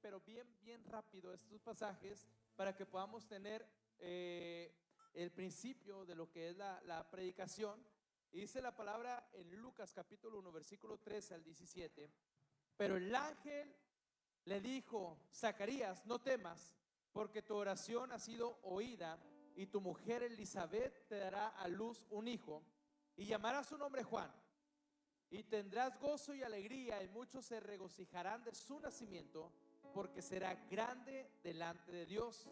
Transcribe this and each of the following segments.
pero bien rápido estos pasajes para que podamos tener el principio de lo que es la predicación. Y dice la palabra en Lucas capítulo 1 versículo 13 al 17: pero el ángel le dijo: Zacarías, no temas, porque tu oración ha sido oída, y tu mujer Elizabeth te dará a luz un hijo, y llamarás su nombre Juan. Y tendrás gozo y alegría, y muchos se regocijarán de su nacimiento, porque será grande delante de Dios.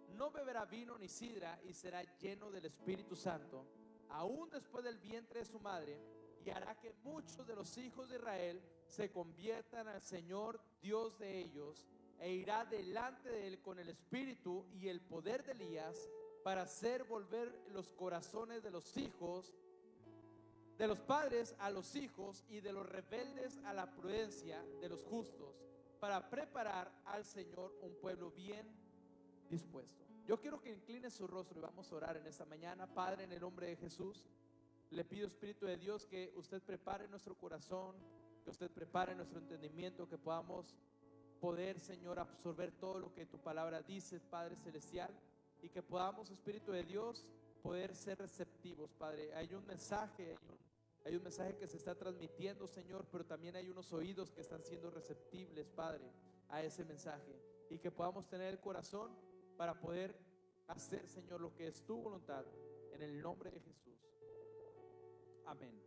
No beberá vino ni sidra, y será lleno del Espíritu Santo, aún después del vientre de su madre, y hará que muchos de los hijos de Israel se conviertan al Señor Dios de ellos, e irá delante de él con el espíritu y el poder de Elías, para hacer volver los corazones de los hijos de los padres a los hijos, y de los rebeldes a la prudencia de los justos, para preparar al Señor un pueblo bien dispuesto. Yo quiero que incline su rostro y vamos a orar en esta mañana. Padre, en el nombre de Jesús, le pido, Espíritu de Dios, que usted prepare nuestro corazón, que usted prepare nuestro entendimiento, que podamos poder, Señor, absorber todo lo que tu palabra dice, Padre Celestial, y que podamos, Espíritu de Dios, poder ser receptivos, Padre. Hay un mensaje que se está transmitiendo, Señor, pero también hay unos oídos que están siendo receptibles, Padre, a ese mensaje, y que podamos tener el corazón para poder hacer, Señor, lo que es tu voluntad, en el nombre de Jesús. Amén.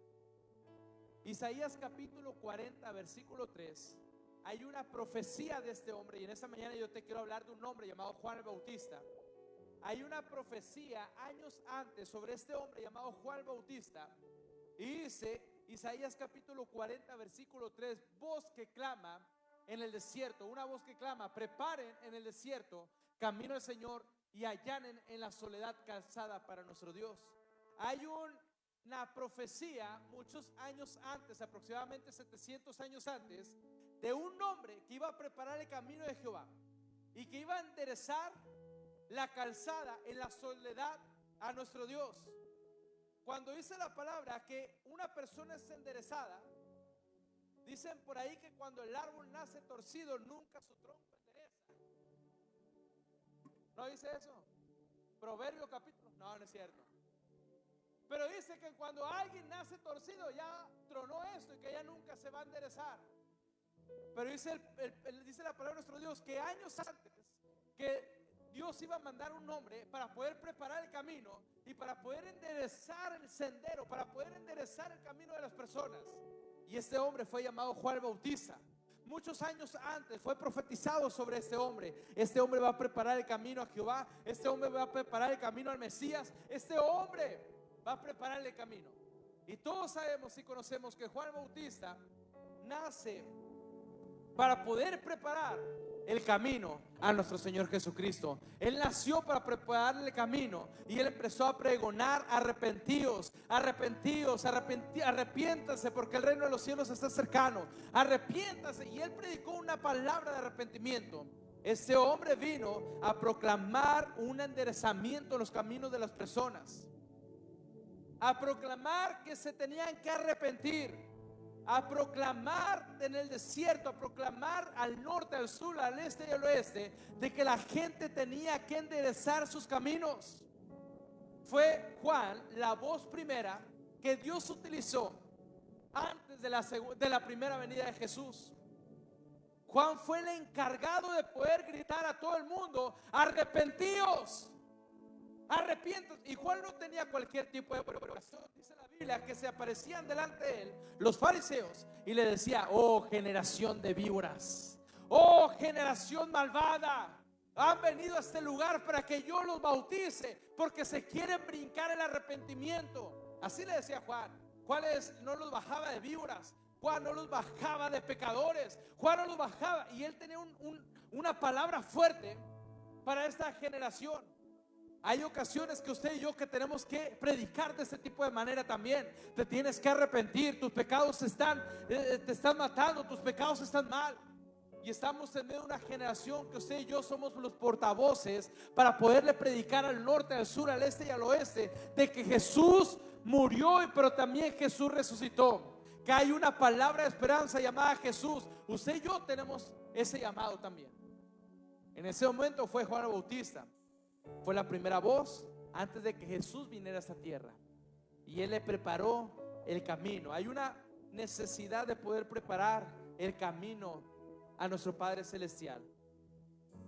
Isaías capítulo 40 versículo 3. Hay una profecía de este hombre, y en esta mañana yo te quiero hablar de un hombre llamado Juan el Bautista. Hay una profecía años antes sobre este hombre llamado Juan el Bautista, y dice Isaías capítulo 40 versículo 3: voz que clama en el desierto, una voz que clama, preparen en el desierto camino al Señor, y allanen en la soledad calzada para nuestro Dios. Hay una profecía muchos años antes, aproximadamente 700 años antes, de un hombre que iba a preparar el camino de Jehová y que iba a enderezar la calzada en la soledad a nuestro Dios. Cuando dice la palabra que una persona es enderezada, dicen por ahí que cuando el árbol nace torcido, nunca su tronco endereza. ¿No dice eso? Proverbio capítulo, no es cierto. Pero dice que cuando alguien nace torcido, ya tronó esto y que ya nunca se va a enderezar. Pero dice la palabra de nuestro Dios que años antes, que Dios iba a mandar un hombre para poder preparar el camino y para poder enderezar el sendero, para poder enderezar el camino de las personas. Y este hombre fue llamado Juan el Bautista. Muchos años antes fue profetizado sobre este hombre. Este hombre va a preparar el camino a Jehová. Este hombre va a preparar el camino al Mesías. Este hombre va a preparar el camino. Y todos sabemos y conocemos que Juan el Bautista nace para poder preparar el camino a nuestro Señor Jesucristo. Él nació para preparar el camino, y él empezó a pregonar: arrepentíos, arrepentíos, arrepiéntanse, porque el reino de los cielos está cercano, arrepiéntanse. Y él predicó una palabra de arrepentimiento. Este hombre vino a proclamar un enderezamiento en los caminos de las personas, a proclamar que se tenían que arrepentir, a proclamar en el desierto, a proclamar al norte, al sur, al este y al oeste, de que la gente tenía que enderezar sus caminos. Fue Juan la voz primera que Dios utilizó antes de la primera venida de Jesús. Juan fue el encargado de poder gritar a todo el mundo: arrepentíos, arrepiéntate. Y Juan no tenía cualquier tipo de preparación. Dice la Biblia que se aparecían delante de él los fariseos y le decía: oh generación de víboras, oh generación malvada, han venido a este lugar para que yo los bautice, porque se quieren brincar el arrepentimiento. Así le decía Juan. Juan no los bajaba de víboras, Juan no los bajaba de pecadores, Juan no los bajaba, y él tenía una palabra fuerte para esta generación. Hay ocasiones que usted y yo que tenemos que predicar de este tipo de manera también. Te tienes que arrepentir, tus pecados te están matando, tus pecados están mal. Y estamos en medio de una generación que usted y yo somos los portavoces para poderle predicar al norte, al sur, al este y al oeste de que Jesús murió, pero también Jesús resucitó, que hay una palabra de esperanza llamada Jesús. Usted y yo tenemos ese llamado también. En ese momento fue Juan el Bautista. Fue la primera voz antes de que Jesús viniera a esta tierra. Y Él le preparó el camino. Hay una necesidad de poder preparar el camino a nuestro Padre Celestial.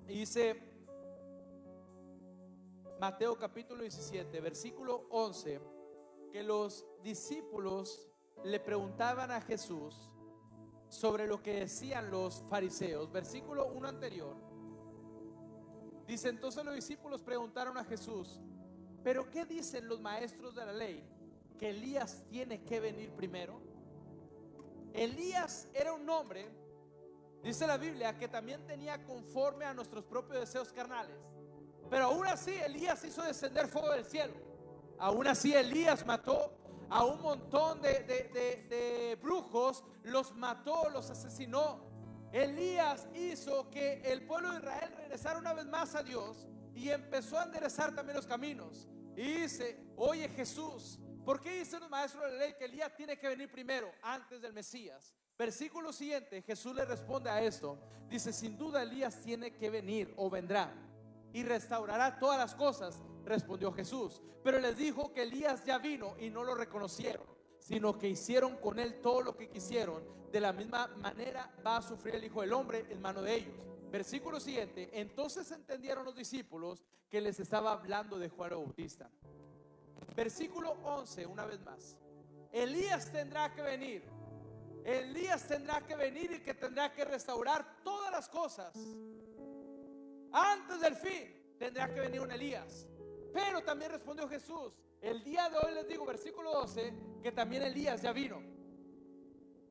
Y dice Mateo capítulo 17, versículo 11, que los discípulos le preguntaban a Jesús sobre lo que decían los fariseos. Versículo 1 anterior dice: entonces los discípulos preguntaron a Jesús: ¿pero qué dicen los maestros de la ley? ¿Que Elías tiene que venir primero? Elías era un hombre, dice la Biblia, que también tenía conforme a nuestros propios deseos carnales. Pero aún así Elías hizo descender fuego del cielo. Aún así Elías mató a un montón de brujos, los mató, los asesinó. Elías hizo que el pueblo de Israel regresara una vez más a Dios y empezó a enderezar también los caminos. Y dice: oye Jesús, ¿por qué dicen los maestros de la ley que Elías tiene que venir primero, antes del Mesías? Versículo siguiente, Jesús le responde a esto. Dice: sin duda Elías tiene que venir o vendrá y restaurará todas las cosas. Respondió Jesús, pero les dijo que Elías ya vino y no lo reconocieron, sino que hicieron con él todo lo que quisieron. De la misma manera va a sufrir el Hijo del Hombre en mano de ellos. Versículo siguiente, entonces entendieron los discípulos que les estaba hablando de Juan el Bautista. Versículo 11, una vez más: Elías tendrá que venir. Elías tendrá que venir y que tendrá que restaurar todas las cosas. Antes del fin tendrá que venir un Elías. Pero también respondió Jesús: el día de hoy les digo, versículo 12, que también Elías ya vino.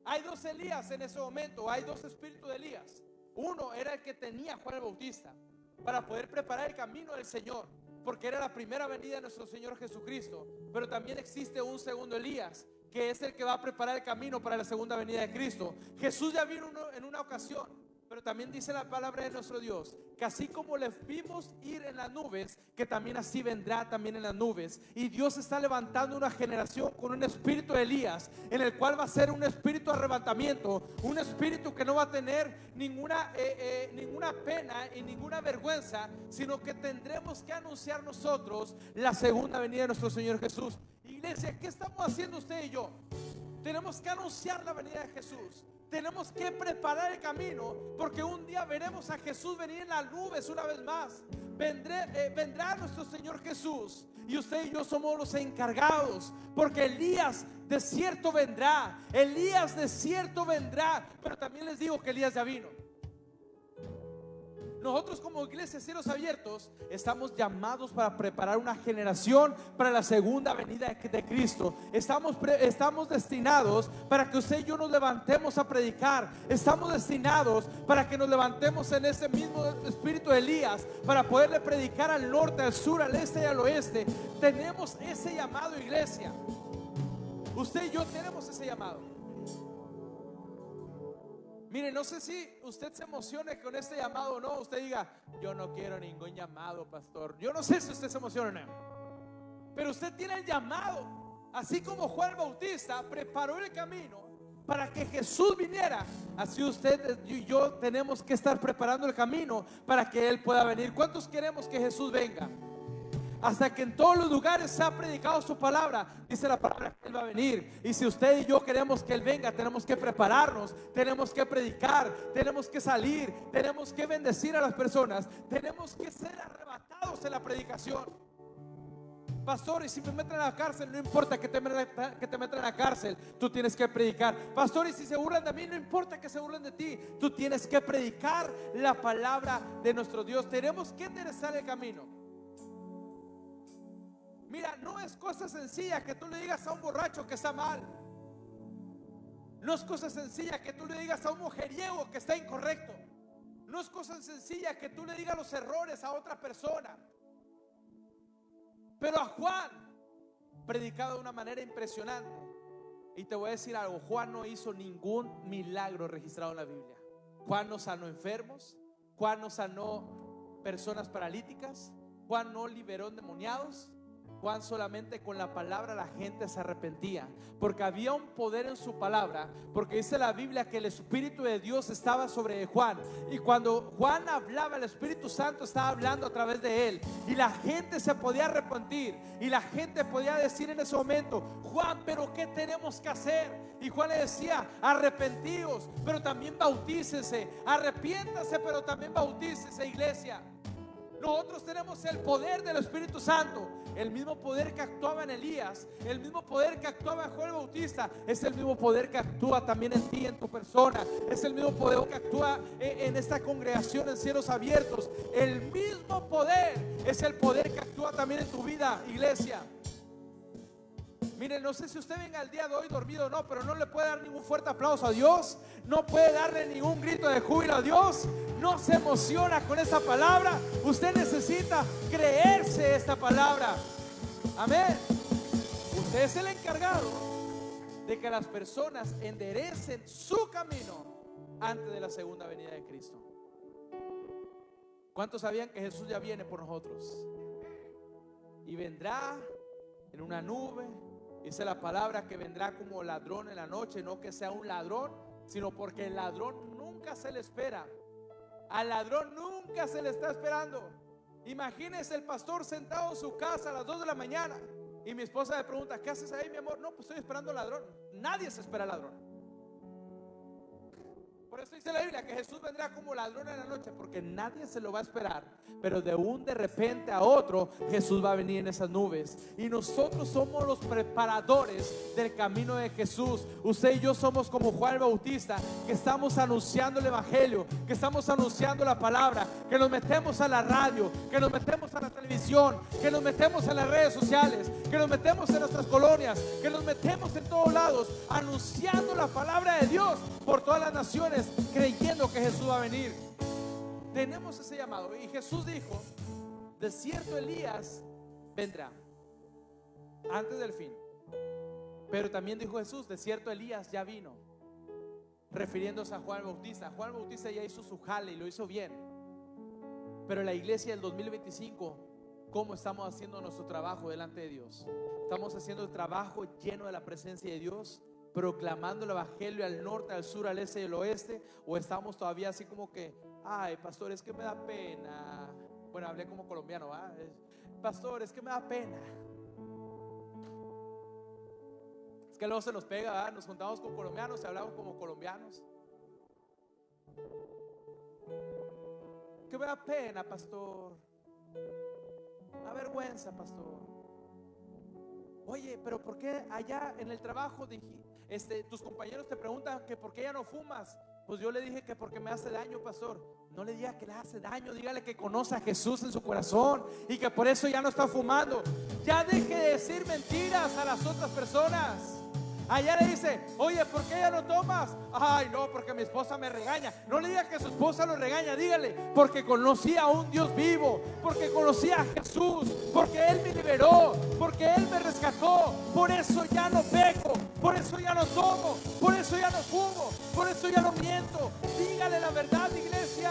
Hay dos Elías en ese momento. Hay dos espíritus de Elías. Uno era el que tenía Juan el Bautista para poder preparar el camino del Señor, porque era la primera venida de nuestro Señor Jesucristo. Pero también existe un segundo Elías, que es el que va a preparar el camino para la segunda venida de Cristo. Jesús ya vino en una ocasión, pero también dice la palabra de nuestro Dios que así como le vimos ir en las nubes, que también así vendrá también en las nubes. Y Dios está levantando una generación con un espíritu de Elías, en el cual va a ser un espíritu de arrebatamiento, un espíritu que no va a tener ninguna pena y ninguna vergüenza, sino que tendremos que anunciar nosotros la segunda venida de nuestro Señor Jesús. Iglesia, ¿qué estamos haciendo usted y yo? Tenemos que anunciar la venida de Jesús. Tenemos que preparar el camino, porque un día veremos a Jesús venir en las nubes una vez más. Vendrá nuestro Señor Jesús, y usted y yo somos los encargados, porque Elías de cierto vendrá. Elías de cierto vendrá. Pero también les digo que Elías ya vino. Nosotros como iglesia Cielos Abiertos estamos llamados para preparar una generación para la segunda venida de Cristo. Estamos destinados para que usted y yo nos levantemos a predicar. Estamos destinados para que nos levantemos en ese mismo espíritu de Elías, para poderle predicar al norte, al sur, al este y al oeste. Tenemos ese llamado, iglesia. Usted y yo tenemos ese llamado. Mire, no sé si usted se emocione con este llamado o no. Usted diga: yo no quiero ningún llamado, pastor. Yo no sé si usted se emociona o no, pero usted tiene el llamado. Así como Juan el Bautista preparó el camino para que Jesús viniera, así usted y yo tenemos que estar preparando el camino para que Él pueda venir. ¿Cuántos queremos que Jesús venga? Hasta que en todos los lugares se ha predicado su palabra. Dice la palabra que Él va a venir. Y si usted y yo queremos que Él venga, tenemos que prepararnos, tenemos que predicar, tenemos que salir, tenemos que bendecir a las personas, tenemos que ser arrebatados en la predicación. Pastor, y si me meten a la cárcel, no importa que te metan a la cárcel, tú tienes que predicar. Pastor, y si se burlan de mí, no importa que se burlen de ti, tú tienes que predicar la palabra de nuestro Dios. Tenemos que enderezar el camino. Mira, no es cosa sencilla que tú le digas a un borracho que está mal. No es cosa sencilla que tú le digas a un mujeriego que está incorrecto. No es cosa sencilla que tú le digas los errores a otra persona. Pero a Juan, predicado de una manera impresionante. Y te voy a decir algo: Juan no hizo ningún milagro registrado en la Biblia. Juan no sanó enfermos, Juan no sanó personas paralíticas, Juan no liberó endemoniados, Juan solamente con la palabra la gente se arrepentía, porque había un poder en su palabra, porque dice la Biblia que el Espíritu de Dios estaba sobre Juan, y cuando Juan hablaba, el Espíritu Santo estaba hablando a través de él, y la gente se podía arrepentir, y la gente podía decir en ese momento: Juan, pero ¿qué tenemos que hacer? Y Juan le decía: arrepentíos, pero también bautícese, arrepiéntase, pero también bautícese, iglesia. Nosotros tenemos el poder del Espíritu Santo, el mismo poder que actuaba en Elías, el mismo poder que actuaba en Juan el Bautista, es el mismo poder que actúa también en ti, en tu persona, es el mismo poder que actúa en esta congregación en Cielos Abiertos. El mismo poder es el poder que actúa también en tu vida, iglesia. Miren, no sé si usted venga el día de hoy dormido o no, pero no le puede dar ningún fuerte aplauso a Dios, no puede darle ningún grito de júbilo a Dios, no se emociona con esa palabra. Usted necesita creerse esta palabra. Amén. Usted es el encargado de que las personas enderecen su camino antes de la segunda venida de Cristo. ¿Cuántos sabían que Jesús ya viene por nosotros? Y vendrá en una nube. Dice la palabra que vendrá como ladrón en la noche, no que sea un ladrón, sino porque el ladrón nunca se le espera. Al ladrón nunca se le está esperando. Imagínese el pastor sentado en su casa a las 2 de la mañana y mi esposa le pregunta: ¿qué haces ahí, mi amor? No, pues estoy esperando al ladrón. Nadie se espera al ladrón. Por eso dice la Biblia que Jesús vendrá como ladrón en la noche, porque nadie se lo va a esperar. Pero de repente a otro, Jesús va a venir en esas nubes. Y nosotros somos los preparadores del camino de Jesús. Usted y yo somos como Juan el Bautista, que estamos anunciando el evangelio, que estamos anunciando la palabra, que nos metemos a la radio, que nos metemos a la televisión, que nos metemos en las redes sociales, que nos metemos en nuestras colonias, que nos metemos en todos lados, anunciando la palabra de Dios por todas las naciones, creyendo que Jesús va a venir. Tenemos ese llamado. Y Jesús dijo: de cierto Elías vendrá antes del fin. Pero también dijo Jesús: de cierto Elías ya vino, refiriéndose a Juan el Bautista. Juan el Bautista ya hizo su jale y lo hizo bien. Pero la iglesia del 2025, ¿cómo estamos haciendo nuestro trabajo delante de Dios? ¿Estamos haciendo el trabajo lleno de la presencia de Dios, proclamando el evangelio al norte, al sur, al este y al oeste? ¿O estamos todavía así como que: ay, pastor, es que me da pena? Bueno, hablé como colombiano, ¿va? Pastor, es que me da pena. Es que luego se nos pega, ¿va? Nos juntamos con colombianos y hablamos como colombianos. Que me da pena, pastor. Me da vergüenza, pastor. Oye, pero ¿por qué allá en el trabajo tus compañeros te preguntan que por qué ya no fumas? Pues yo le dije que porque me hace daño, pastor. No le diga que le hace daño, dígale que conoce a Jesús en su corazón y que por eso ya no está fumando. Ya deje de decir mentiras a las otras personas. Allá le dice: oye, ¿por qué ya no tomas? Ay, no, porque mi esposa me regaña. No le diga que su esposa lo regaña, dígale: porque conocí a un Dios vivo, porque conocí a Jesús, porque Él me liberó, porque Él me rescató. Por eso ya no peco, por eso ya no tomo, por eso ya no fumo, por eso ya no miento. Dígale la verdad, iglesia.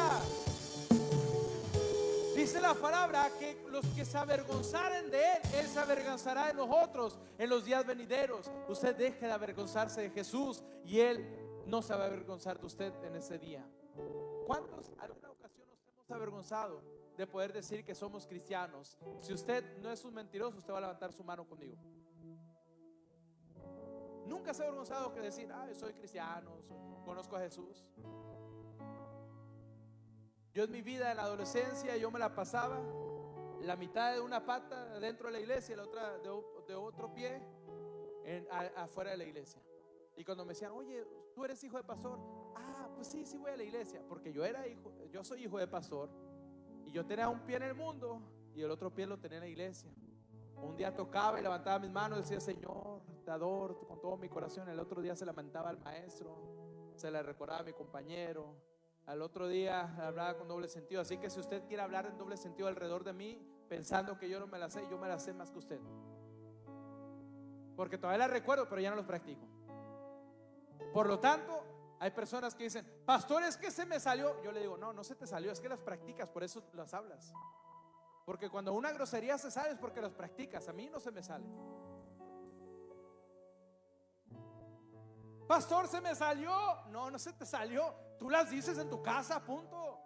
Dice la palabra que los que se avergonzaren de Él se avergonzará de nosotros en los días venideros. Usted deje de avergonzarse de Jesús y Él no se va a avergonzar de usted en ese día. ¿Cuántos alguna ocasión nos hemos avergonzado de poder decir que somos cristianos? Si usted no es un mentiroso, usted va a levantar su mano conmigo. Nunca se ha avergonzado de decir: soy cristiano, conozco a Jesús. Yo en mi vida, en la adolescencia, yo me la pasaba la mitad de una pata dentro de la iglesia y la otra de otro pie afuera de la iglesia. Y cuando me decían: oye, ¿tú eres hijo de pastor? Pues sí, sí voy a la iglesia. Porque yo soy hijo de pastor. Y yo tenía un pie en el mundo y el otro pie lo tenía en la iglesia. Un día tocaba y levantaba mis manos y decía: Señor, te adoro con todo mi corazón. El otro día se lamentaba al maestro, se le recordaba a mi compañero. Al otro día hablaba con doble sentido. Así que si usted quiere hablar en doble sentido alrededor de mí, pensando que yo no me la sé, yo me la sé más que usted, porque todavía la recuerdo, pero ya no los practico. Por lo tanto, hay personas que dicen: pastor, es que se me salió. Yo le digo: no se te salió, es que las practicas, por eso las hablas. Porque cuando una grosería se sale es porque las practicas. A mí no se me sale. Pastor, se me salió. No, no se te salió. Tú las dices en tu casa, punto.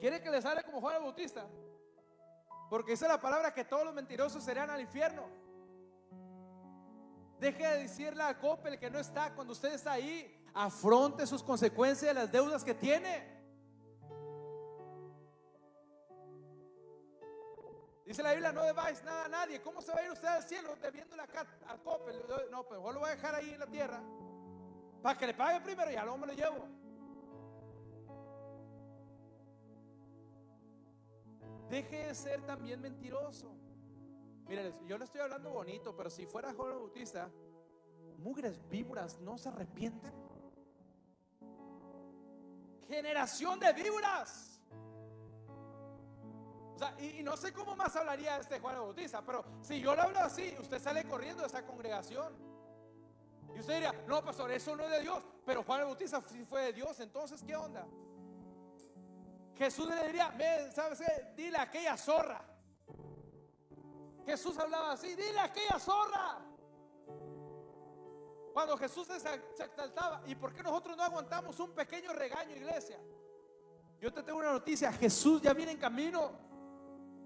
¿Quiere que le salga como Juan el Bautista? Porque dice la palabra que todos los mentirosos serán al infierno. Deje de decirle a Coppel que no está. Cuando usted está ahí, afronte sus consecuencias de las deudas que tiene. Dice la Biblia: no debáis nada a nadie. ¿Cómo se va a ir usted al cielo debiéndole acá al Coppel? No, pues mejor lo voy a dejar ahí en la tierra para que le pague primero y ya luego me lo llevo. Deje de ser también mentiroso. Miren, yo le estoy hablando bonito, pero si fuera Juan el Bautista, mugres víboras, ¿no se arrepienten? Generación de víboras. O sea, y no sé cómo más hablaría este Juan el Bautista, pero si yo le hablo así, usted sale corriendo de esa congregación. Y usted diría: no, pastor, eso no es de Dios. Pero Juan el Bautista sí fue de Dios. Entonces, ¿qué onda? Jesús le diría: ¿sabes qué? Dile a aquella zorra. Jesús hablaba así: dile a aquella zorra. Cuando Jesús se exaltaba. ¿Y por qué nosotros no aguantamos un pequeño regaño, iglesia? Yo te tengo una noticia: Jesús ya viene en camino.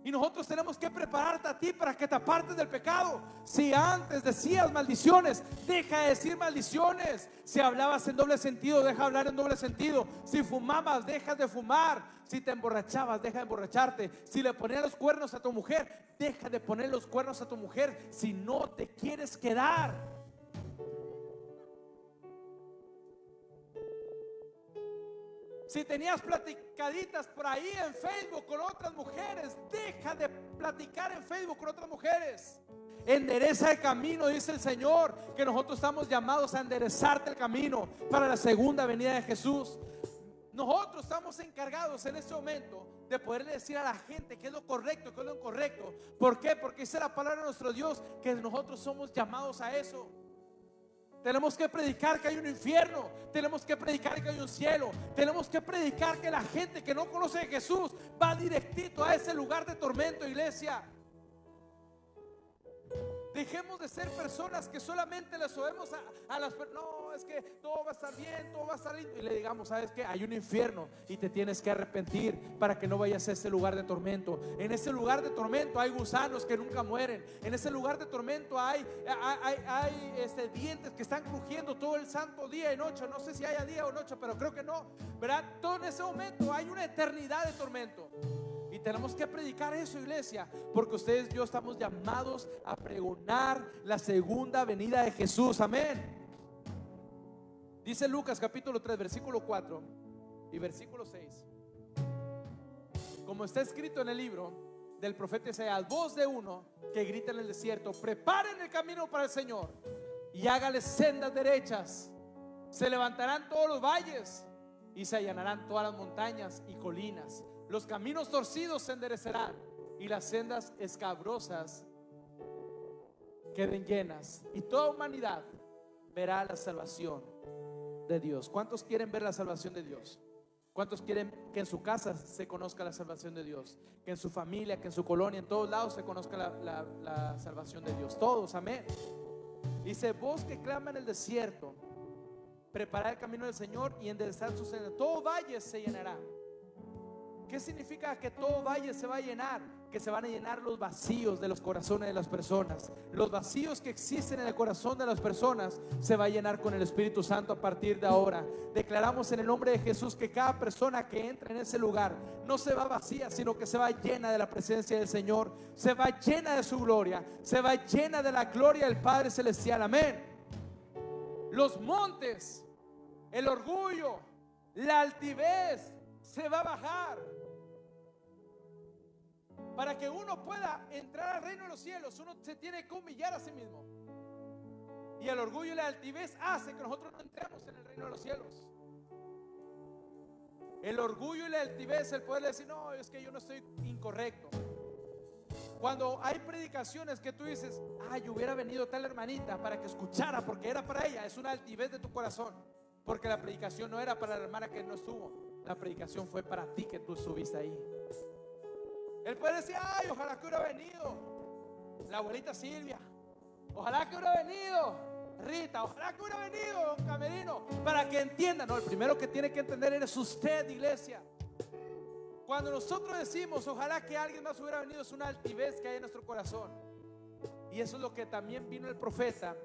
Y nosotros tenemos que prepararte a ti para que te apartes del pecado. Si antes decías maldiciones, deja de decir maldiciones. Si hablabas en doble sentido, deja de hablar en doble sentido. Si fumabas, deja de fumar. Si te emborrachabas, deja de emborracharte. Si le ponías los cuernos a tu mujer, deja de poner los cuernos a tu mujer. Si no te quieres quedar. Si tenías platicaditas por ahí en Facebook con otras mujeres, deja de platicar en Facebook con otras mujeres. Endereza el camino, dice el Señor, que nosotros estamos llamados a enderezarte el camino para la segunda venida de Jesús. Nosotros estamos encargados en este momento de poderle decir a la gente qué es lo correcto, qué es lo incorrecto. ¿Por qué? Porque dice la palabra de nuestro Dios que nosotros somos llamados a eso. Tenemos que predicar que hay un infierno. Tenemos que predicar que hay un cielo. Tenemos que predicar que la gente que no conoce a Jesús va directito a ese lugar de tormento, iglesia. Dejemos de ser personas que solamente les oímos a las personas. No, es que todo va a estar bien, todo va a estar lindo. Y le digamos: ¿sabes qué? Hay un infierno y te tienes que arrepentir para que no vayas a ese lugar de tormento. En ese lugar de tormento hay gusanos que nunca mueren. En ese lugar de tormento hay dientes que están crujiendo todo el santo día y noche. No sé si haya día o noche, pero creo que no, ¿verdad? Todo en ese momento hay una eternidad de tormento. Y tenemos que predicar eso, iglesia, porque ustedes y yo estamos llamados a pregonar la segunda venida de Jesús. Amén. Dice Lucas capítulo 3 versículo 4 y versículo 6: como está escrito en el libro del profeta Isaías, voz de uno que grita en el desierto: preparen el camino para el Señor y hágale sendas derechas. Se levantarán todos los valles y se allanarán todas las montañas y colinas. Los caminos torcidos se enderecerán y las sendas escabrosas queden llenas, y toda humanidad verá la salvación de Dios. ¿Cuántos quieren ver la salvación de Dios? ¿Cuántos quieren que en su casa se conozca la salvación de Dios? Que en su familia, que en su colonia, en todos lados se conozca la salvación de Dios. Todos, amén. Dice: voz que clama en el desierto, preparad el camino del Señor y enderezad sus sendas. Todo valle se llenará. ¿Qué significa que todo valle se va a llenar? Que se van a llenar los vacíos de los corazones de las personas. Los vacíos que existen en el corazón de las personas se va a llenar con el Espíritu Santo a partir de ahora. Declaramos en el nombre de Jesús que cada persona que entra en ese lugar no se va vacía, sino que se va llena de la presencia del Señor. Se va llena de su gloria. Se va llena de la gloria del Padre Celestial. Amén. Los montes, el orgullo, la altivez se va a bajar. Para que uno pueda entrar al reino de los cielos, uno se tiene que humillar a sí mismo. Y el orgullo y la altivez hace que nosotros no entremos en el reino de los cielos. El orgullo y la altivez, el poder decir: no, es que yo no estoy incorrecto. Cuando hay predicaciones que tú dices: yo hubiera venido tal hermanita para que escuchara, porque era para ella, es una altivez de tu corazón, porque la predicación no era para la hermana que no estuvo. la predicación fue para ti, que tú estuviste ahí. Él puede decir: ay, ojalá que hubiera venido la abuelita Silvia, ojalá que hubiera venido Rita, ojalá que hubiera venido Don Camerino, para que entiendan. No, el primero que tiene que entender eres usted, iglesia. Cuando nosotros decimos ojalá que alguien más hubiera venido, es una altivez que hay en nuestro corazón. Y eso es lo que también vino el profeta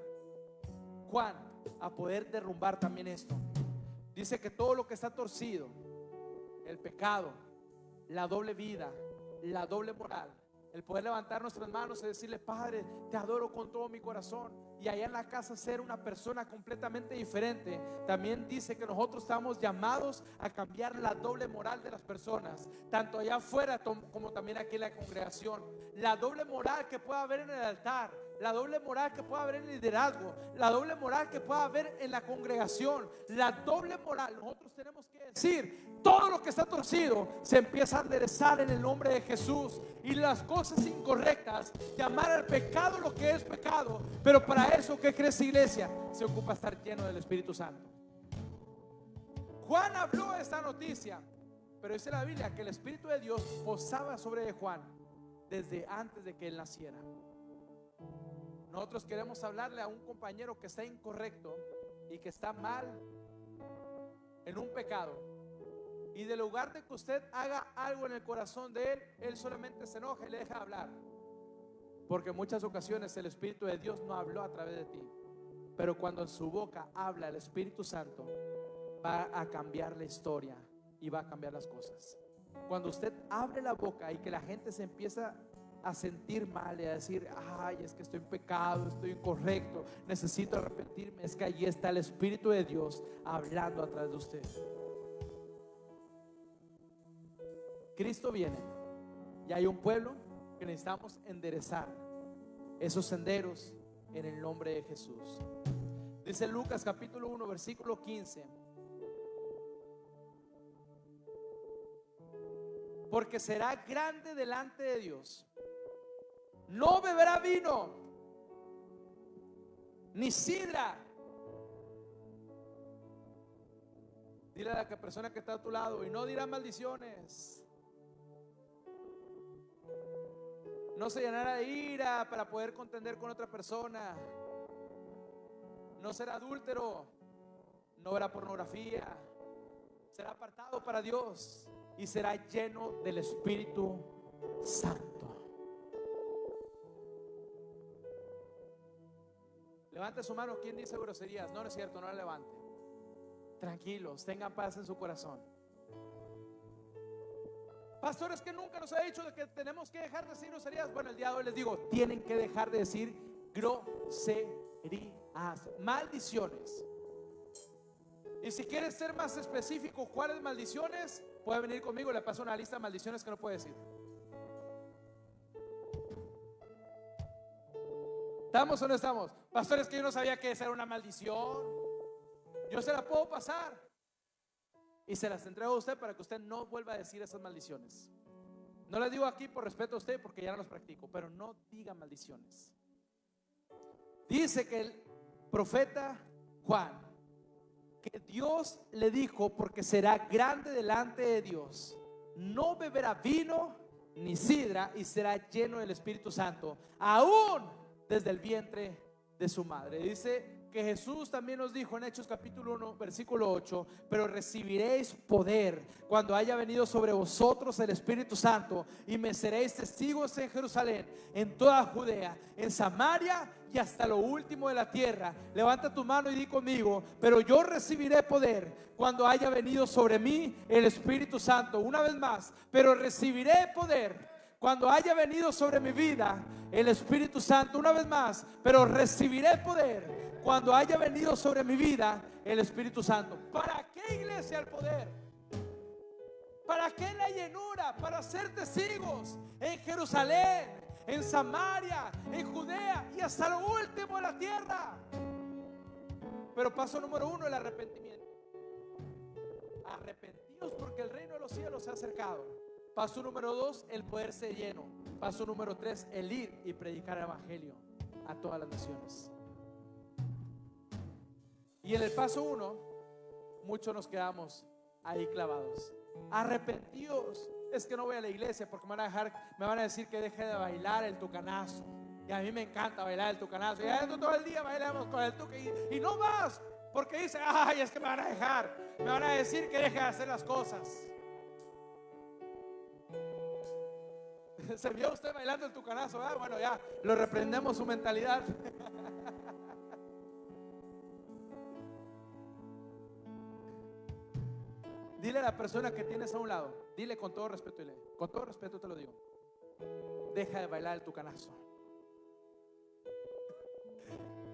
Juan a poder derrumbar también esto. Dice que todo lo que está torcido, el pecado, la doble vida, la doble moral, el poder levantar nuestras manos y decirle: Padre, te adoro con todo mi corazón, y allá en la casa ser una persona completamente diferente. También dice que nosotros estamos llamados a cambiar la doble moral de las personas, tanto allá afuera como también aquí en la congregación. La doble moral que pueda haber en el altar, la doble moral que pueda haber en el liderazgo, la doble moral que pueda haber en la congregación, la doble moral. Nosotros tenemos que decir: todo lo que está torcido se empieza a enderezar en el nombre de Jesús, y las cosas incorrectas, llamar al pecado lo que es pecado. Pero para eso, ¿qué crees, iglesia? Se ocupa estar lleno del Espíritu Santo. Juan habló esta noticia, pero dice la Biblia que el Espíritu de Dios posaba sobre Juan desde antes de que él naciera. Nosotros queremos hablarle a un compañero que está incorrecto y que está mal en un pecado, y de lugar de que usted haga algo en el corazón de él, él solamente se enoja y le deja hablar, porque en muchas ocasiones el Espíritu de Dios no habló a través de ti. Pero cuando en su boca habla el Espíritu Santo, va a cambiar la historia y va a cambiar las cosas. Cuando usted abre la boca y que la gente se empieza a sentir mal y a decir: ay, es que estoy en pecado, estoy incorrecto, necesito arrepentirme, es que allí está el Espíritu de Dios hablando a través de usted. Cristo viene y hay un pueblo que necesitamos enderezar esos senderos en el nombre de Jesús. Dice Lucas capítulo 1 versículo 15: porque será grande delante de Dios, no beberá vino ni sidra. Dile a la persona que está a tu lado: y no dirá maldiciones. No se llenará de ira para poder contender con otra persona. No será adúltero. No verá pornografía. Será apartado para Dios y será lleno del Espíritu Santo. Levante su mano. ¿Quién dice groserías? No, no es cierto, no la levante. Tranquilos, tengan paz en su corazón. Pastores, que nunca nos ha dicho de que tenemos que dejar de decir groserías. Bueno, el día de hoy les digo: tienen que dejar de decir groserías, maldiciones. Y si quieres ser más específico cuáles maldiciones, puede venir conmigo, le paso una lista de maldiciones que no puede decir. ¿Estamos o no estamos? Pastores, que yo no sabía que esa era una maldición. Yo se la puedo pasar y se las entrego a usted para que usted no vuelva a decir esas maldiciones. No les digo aquí por respeto a usted, porque ya no los practico, pero no diga maldiciones. Dice que el profeta Juan, que Dios le dijo: porque será grande delante de Dios, no beberá vino ni sidra, y será lleno del Espíritu Santo, aún desde el vientre de su madre. Dice que Jesús también nos dijo en Hechos capítulo 1 versículo 8: pero recibiréis poder cuando haya venido sobre vosotros el Espíritu Santo, y me seréis testigos en Jerusalén, en toda Judea, en Samaria y hasta lo último de la tierra. Levanta tu mano y di conmigo: pero yo recibiré poder cuando haya venido sobre mí el Espíritu Santo. Una vez más: pero recibiré poder cuando haya venido sobre mi vida el Espíritu Santo. Una vez más: pero recibiré poder cuando haya venido sobre mi vida el Espíritu Santo. ¿Para qué, iglesia, el poder? ¿Para qué la llenura? Para ser testigos en Jerusalén, en Samaria, en Judea y hasta lo último de la tierra. Pero paso número 1, el arrepentimiento. Arrepentidos porque el reino de los cielos se ha acercado. Paso número 2, el poder ser lleno. Paso número 3, el ir y predicar el evangelio a todas las naciones. Y en el paso 1, muchos nos quedamos ahí clavados. Arrepentidos. Es que no voy a la iglesia porque me van a decir que deje de bailar el tucanazo. Y a mí me encanta bailar el tucanazo. Y adentro todo el día bailamos con el tuca y no vas porque dice, ay, es que me van a dejar. Me van a decir que deje de hacer las cosas. ¿Se vio usted bailando el tucanazo? ¿Verdad? Bueno, ya lo reprendemos su mentalidad. Dile a la persona que tienes a un lado, dile con todo respeto, con todo respeto te lo digo, deja de bailar el tucanazo.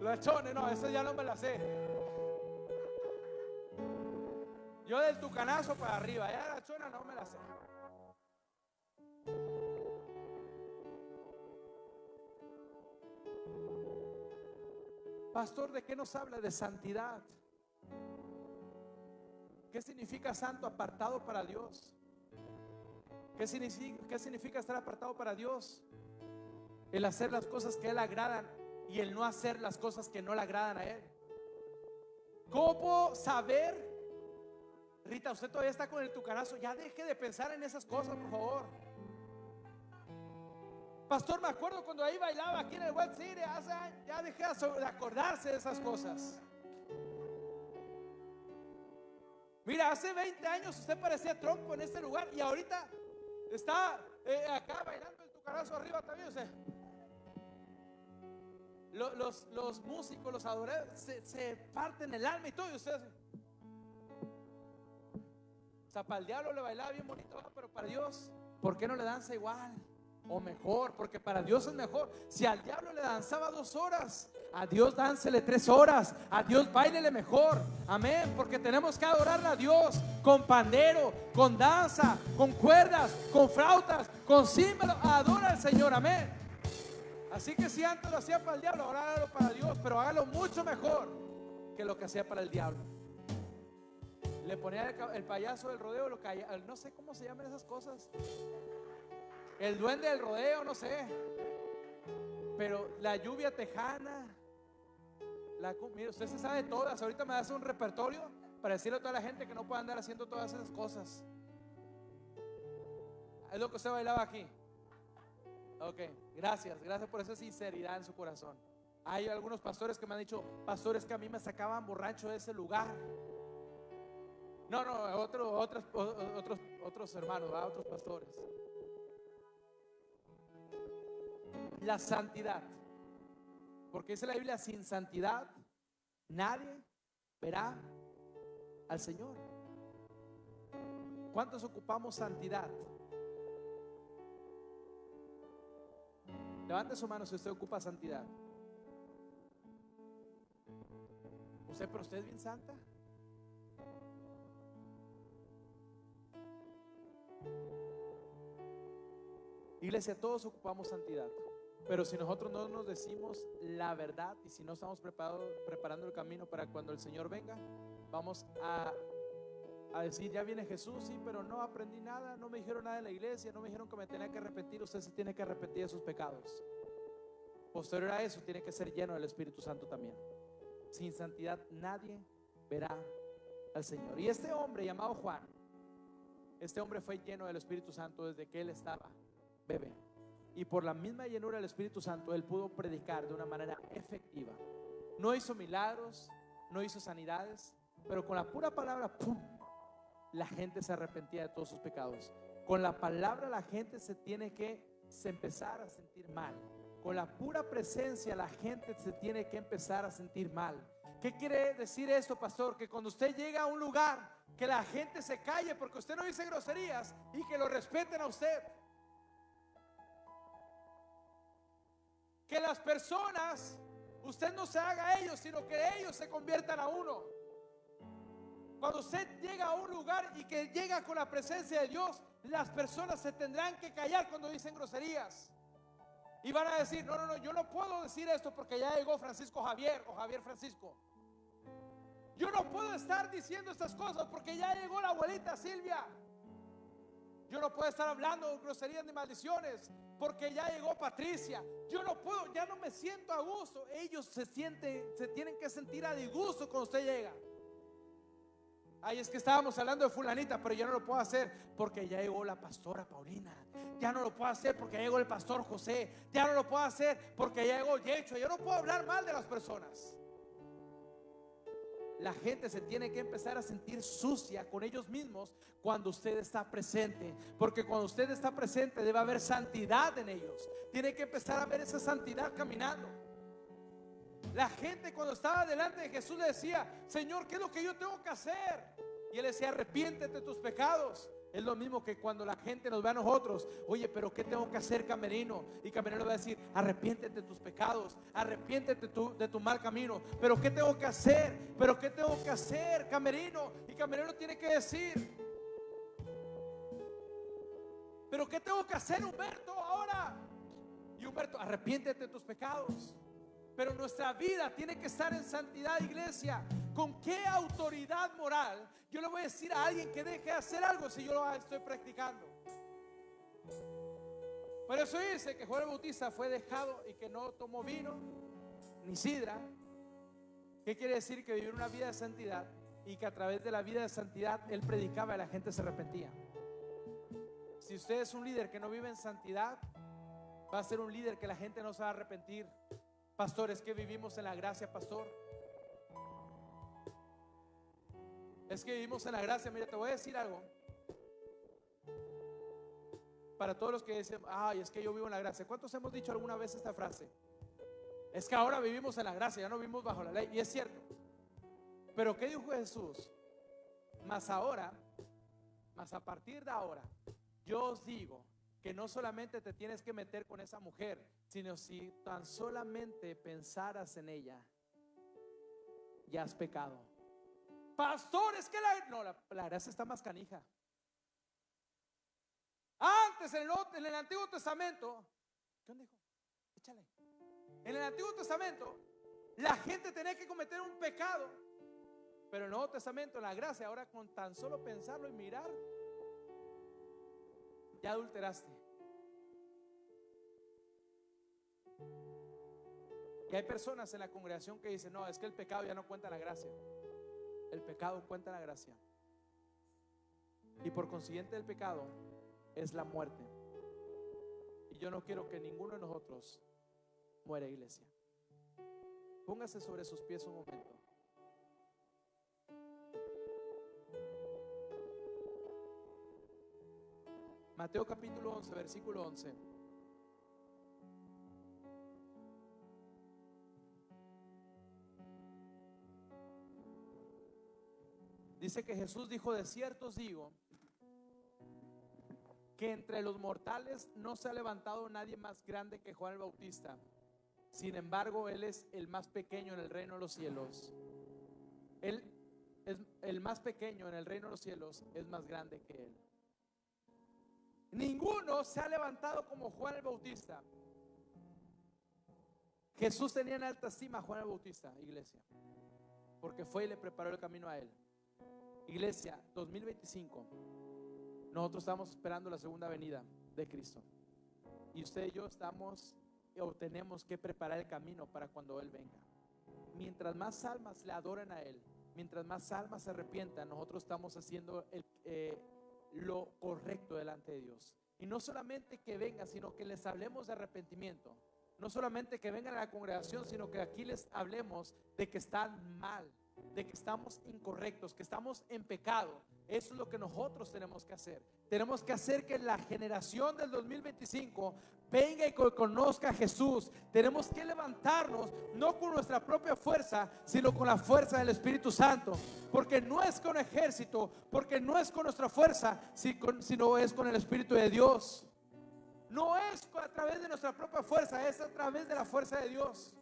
La chone, no, eso ya no me la sé. Yo del tucanazo para arriba, ya la chona no me la sé. Pastor, ¿de qué nos habla? De santidad. ¿Qué significa santo? Apartado para Dios. ¿Qué significa estar apartado para Dios? El hacer las cosas que a Él agradan y el no hacer las cosas que no le agradan a Él. ¿Cómo puedo saber? Rita, usted todavía está con el tucanazo. Ya deje de pensar en esas cosas, por favor. Pastor, me acuerdo cuando ahí bailaba aquí en el West City hace años. Ya dejé de acordarse de esas cosas. Mira, hace 20 años usted parecía trompo en este lugar y ahorita está acá bailando el tucanazo arriba también. O sea, los músicos, los adoradores se parten el alma y todo. Y usted, o sea, para el diablo le bailaba bien bonito, pero para Dios, ¿por qué no le danza igual? O mejor, porque para Dios es mejor. Si al diablo le danzaba 2 horas, a Dios dánsele 3 horas. A Dios báilele mejor. Amén, porque tenemos que adorarle a Dios con pandero, con danza, con cuerdas, con flautas, con címbalo. Adora al Señor, amén. Así que si antes lo hacía para el diablo, ahora hágalo para Dios, pero hágalo mucho mejor que lo que hacía para el diablo. Le ponía el payaso del rodeo, no sé cómo se llaman esas cosas. El duende del rodeo, no sé. Pero la lluvia tejana. Mire, usted se sabe todas. Ahorita me hace un repertorio para decirle a toda la gente que no puede andar haciendo todas esas cosas. Es lo que usted bailaba aquí. Ok, gracias por esa sinceridad en su corazón. Hay algunos pastores que me han dicho, pastores, que a mí me sacaban borracho de ese lugar. No, otros hermanos, ¿verdad? Otros pastores. La santidad, porque dice la Biblia, sin santidad nadie verá al Señor. ¿Cuántos ocupamos santidad? Levante su mano si usted ocupa santidad. Pero usted es bien santa. Iglesia, todos ocupamos santidad. Pero si nosotros no nos decimos la verdad y si no estamos preparando el camino para cuando el Señor venga, vamos a decir, ya viene Jesús, sí, pero no aprendí nada, no me dijeron nada en la iglesia, no me dijeron que me tenía que arrepentir. Usted se tiene que arrepentir de sus pecados. Posterior a eso, tiene que ser lleno del Espíritu Santo también. Sin santidad nadie verá al Señor. Y este hombre llamado Juan, este hombre fue lleno del Espíritu Santo desde que él estaba bebé. Y por la misma llenura del Espíritu Santo, él pudo predicar de una manera efectiva. No hizo milagros, no hizo sanidades, pero con la pura palabra, ¡pum!, la gente se arrepentía de todos sus pecados. Con la palabra la gente se empezar a sentir mal. Con la pura presencia la gente se tiene que empezar a sentir mal. ¿Qué quiere decir esto, pastor? Que cuando usted llega a un lugar, que la gente se calle porque usted no dice groserías y que lo respeten a usted. Que las personas, usted no se haga a ellos, sino que ellos se conviertan a uno. Cuando usted llega a un lugar y que llega con la presencia de Dios, las personas se tendrán que callar cuando dicen groserías. Y van a decir, no, yo no puedo decir esto porque ya llegó Francisco Javier o Javier Francisco. Yo no puedo estar diciendo estas cosas porque ya llegó la abuelita Silvia. Yo no puedo estar hablando groserías ni maldiciones porque ya llegó Patricia. Yo no puedo, ya no me siento a gusto. Ellos se tienen que sentir a disgusto cuando usted llega. Ay, es que estábamos hablando de fulanita, pero ya no lo puedo hacer porque ya llegó la pastora Paulina. Ya no lo puedo hacer porque ya llegó el pastor José. Ya no lo puedo hacer porque ya llegó Yecho. Yo no puedo hablar mal de las personas. La gente se tiene que empezar a sentir sucia con ellos mismos cuando usted está presente, porque cuando usted está presente debe haber santidad en ellos. Tiene que empezar a ver esa santidad caminando. La gente cuando estaba delante de Jesús le decía: Señor, ¿qué es lo que yo tengo que hacer? Y él decía: arrepiéntete de tus pecados. Es lo mismo que cuando la gente nos ve a nosotros: oye, pero ¿qué tengo que hacer, Camerino? Y Camerino va a decir: arrepiéntete de tus pecados, arrepiéntete de tu mal camino. Pero ¿qué tengo que hacer? Pero ¿qué tengo que hacer, Camerino? Y Camerino tiene que decir: pero ¿qué tengo que hacer, Humberto, ahora? Y Humberto: arrepiéntete de tus pecados. Pero nuestra vida tiene que estar en santidad, iglesia. ¿Con qué autoridad moral yo le voy a decir a alguien que deje de hacer algo si yo lo estoy practicando? Por eso dice que Juan el Bautista fue dejado y que no tomó vino ni sidra. ¿Qué quiere decir? Que vivió una vida de santidad y que a través de la vida de santidad él predicaba y la gente se arrepentía. Si usted es un líder que no vive en santidad, va a ser un líder que la gente no se va a arrepentir. Pastor, es que vivimos en la gracia, pastor. Es que vivimos en la gracia. Mira, te voy a decir algo. Para todos los que dicen: ay, es que yo vivo en la gracia. ¿Cuántos hemos dicho alguna vez esta frase? Es que ahora vivimos en la gracia, ya no vivimos bajo la ley. Y es cierto. Pero ¿qué dijo Jesús? Mas ahora, mas a partir de ahora, yo os digo que no solamente te tienes que meter con esa mujer, sino si tan solamente pensaras en ella, ya has pecado. Pastor, es que la gracia está más canija. Antes en el Antiguo Testamento, ¿qué dijo? Échale. En el Antiguo Testamento la gente tenía que cometer un pecado, pero en el Nuevo Testamento, en la gracia, ahora con tan solo pensarlo y mirar, ya adulteraste. Y hay personas en la congregación que dicen: no, es que el pecado ya no cuenta en la gracia. El pecado cuenta en la gracia. Y por consiguiente el pecado es la muerte. Y yo no quiero que ninguno de nosotros muera, iglesia. Póngase sobre sus pies un momento. Mateo capítulo 11, versículo 11. Dice que Jesús dijo: de cierto os digo que entre los mortales no se ha levantado nadie más grande que Juan el Bautista. Sin embargo, él es el más pequeño en el reino de los cielos. Él es el más pequeño en el reino de los cielos, es más grande que él. Ninguno se ha levantado como Juan el Bautista. Jesús tenía en alta estima a Juan el Bautista, iglesia, porque fue y le preparó el camino a él. Iglesia, 2025, nosotros estamos esperando la segunda venida de Cristo. Y usted y yo estamos o tenemos que preparar el camino para cuando Él venga. Mientras más almas le adoren a Él, mientras más almas se arrepientan, nosotros estamos haciendo lo correcto delante de Dios. Y no solamente que vengan, sino que les hablemos de arrepentimiento. No solamente que vengan a la congregación, sino que aquí les hablemos de que están mal, de que estamos incorrectos, que estamos en pecado. Eso es lo que nosotros tenemos que hacer. Tenemos que hacer que la generación del 2025 venga y conozca a Jesús. Tenemos que levantarnos, no con nuestra propia fuerza, sino con la fuerza del Espíritu Santo. Porque no es con ejército, porque no es con nuestra fuerza, sino es con el Espíritu de Dios. No es a través de nuestra propia fuerza, es a través de la fuerza de Dios.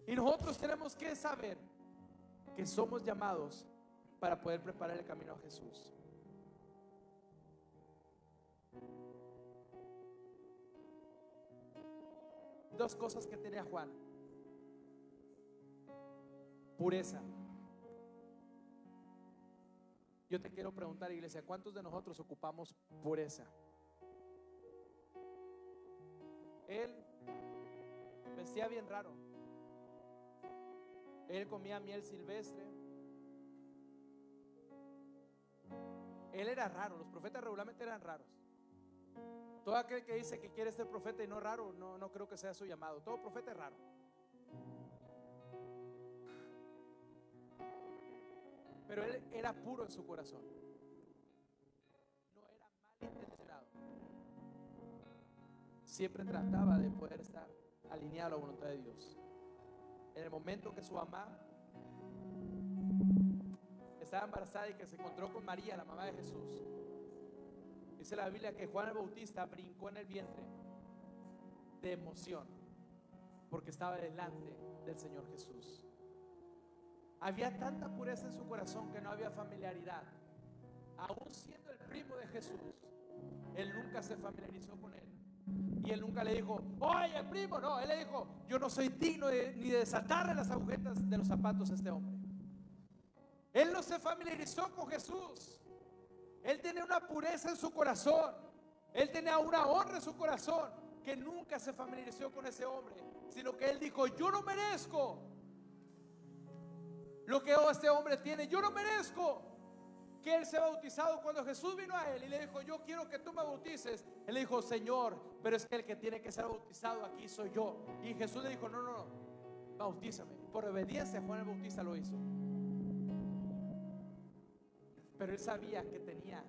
Y nosotros tenemos que saber que somos llamados para poder preparar el camino a Jesús. Dos cosas que tenía Juan: pureza. Yo te quiero preguntar, iglesia, ¿cuántos de nosotros ocupamos pureza? Él vestía bien raro. Él comía miel silvestre. él era raro. Los profetas regularmente eran raros. Todo aquel que dice que quiere ser profeta y no raro, no creo que sea su llamado. Todo profeta es raro. Pero él era puro en su corazón. No era malintencionado. Siempre trataba de poder estar alineado a la voluntad de Dios. En el momento que su mamá estaba embarazada y que se encontró con María, la mamá de Jesús, dice la Biblia que Juan el Bautista brincó en el vientre de emoción porque estaba delante del Señor Jesús. Había tanta pureza en su corazón que no había familiaridad. Aún siendo el primo de Jesús, él nunca se familiarizó con él. Y él nunca le dijo, oye, primo. No, él le dijo, yo no soy digno ni de desatarle las agujetas de los zapatos a este hombre. Él no se familiarizó con Jesús. Él tenía una pureza en su corazón. Él tenía una honra en su corazón, que nunca se familiarizó con ese hombre, sino que él dijo, yo no merezco lo que este hombre tiene. Yo no merezco que él sea bautizado. Cuando Jesús vino a él y le dijo, yo quiero que tú me bautices, él le dijo, Señor, pero es que el que tiene que ser bautizado aquí soy yo. Y Jesús le dijo, no, bautízame. Por obediencia Juan el Bautista lo hizo. Pero él sabía que tenía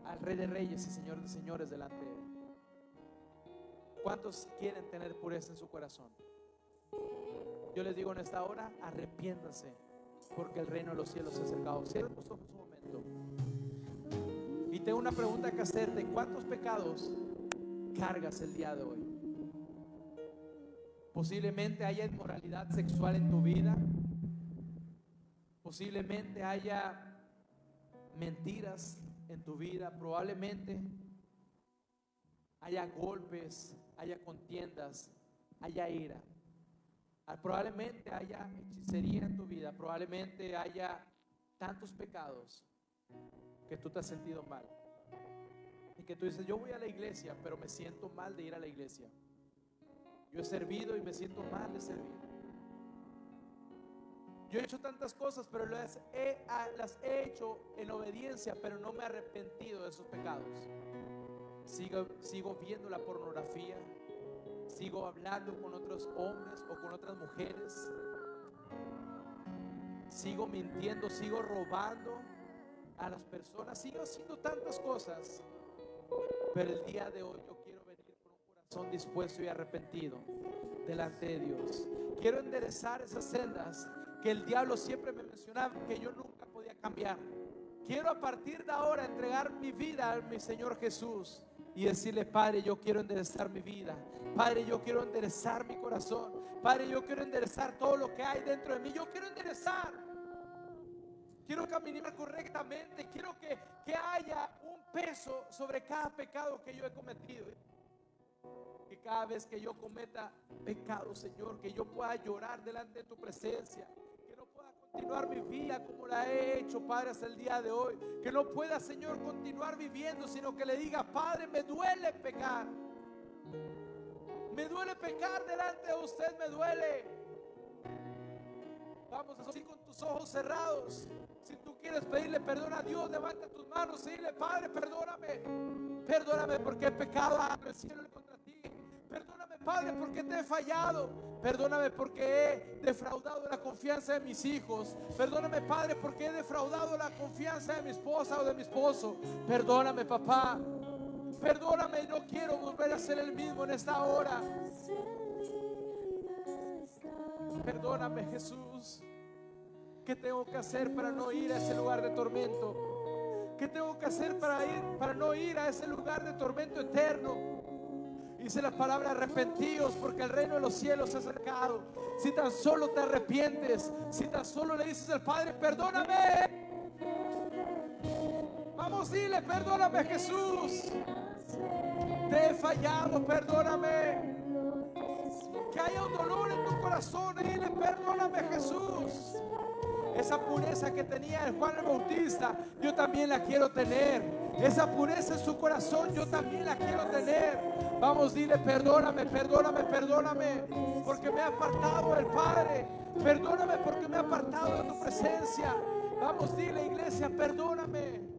al Rey de Reyes y Señor de Señores delante de él. ¿Cuántos quieren tener pureza en su corazón? Yo les digo en esta hora, arrepiéntanse, porque el reino de los cielos se ha acercado. Cierren los ojos un momento. Y tengo una pregunta que hacerte. ¿Cuántos pecados cargas el día de hoy? Posiblemente haya inmoralidad sexual en tu vida. Posiblemente haya mentiras en tu vida. Probablemente haya golpes, haya contiendas, haya ira. Probablemente haya hechicería en tu vida. Probablemente haya tantos pecados que tú te has sentido mal y que tú dices, yo voy a la iglesia, pero me siento mal de ir a la iglesia. Yo he servido y me siento mal de servir. Yo he hecho tantas cosas, pero las he hecho en obediencia, pero no me he arrepentido de esos pecados. Sigo viendo la pornografía. Sigo hablando con otros hombres o con otras mujeres. Sigo mintiendo, sigo robando a las personas. Sigo haciendo tantas cosas. Pero el día de hoy yo quiero venir con un corazón dispuesto y arrepentido delante de Dios. Quiero enderezar esas sendas que el diablo siempre me mencionaba que yo nunca podía cambiar. Quiero a partir de ahora entregar mi vida a mi Señor Jesús y decirle, Padre, yo quiero enderezar mi vida. Padre, yo quiero enderezar mi corazón. Padre, yo quiero enderezar todo lo que hay dentro de mí. Yo quiero enderezar. Quiero caminar correctamente. Quiero que haya un peso sobre cada pecado que yo he cometido. Que cada vez que yo cometa pecado, Señor, que yo pueda llorar delante de tu presencia. Que no pueda continuar mi vida como la he hecho, Padre, hasta el día de hoy. Que no pueda, Señor, continuar viviendo, sino que le diga, Padre, me duele pecar. Me duele pecar delante de usted, me duele. Vamos así con tus ojos cerrados. Si tú quieres pedirle perdón a Dios, levanta tus manos y dile, Padre, perdóname. Perdóname porque he pecado al cielo contra ti. Perdóname, Padre, porque te he fallado. Perdóname porque he defraudado la confianza de mis hijos. Perdóname, Padre, porque he defraudado la confianza de mi esposa o de mi esposo. Perdóname, papá. Perdóname, no quiero volver a ser el mismo en esta hora. Perdóname, Jesús. ¿Qué tengo que hacer para no ir a ese lugar de tormento? ¿Qué tengo que hacer para no ir a ese lugar de tormento eterno? Dice la palabra, arrepentíos porque el reino de los cielos se ha acercado. Si tan solo te arrepientes, si tan solo le dices al Padre, perdóname. Vamos, dile, perdóname, Jesús. Te he fallado, perdóname. Que haya un dolor en tu corazón, dile, perdóname, Jesús. Esa pureza que tenía el Juan el Bautista, yo también la quiero tener. Esa pureza en su corazón, yo también la quiero tener. Vamos, dile, perdóname, perdóname, perdóname, porque me he apartado del Padre. Perdóname porque me he apartado de tu presencia. Vamos, dile, iglesia, perdóname.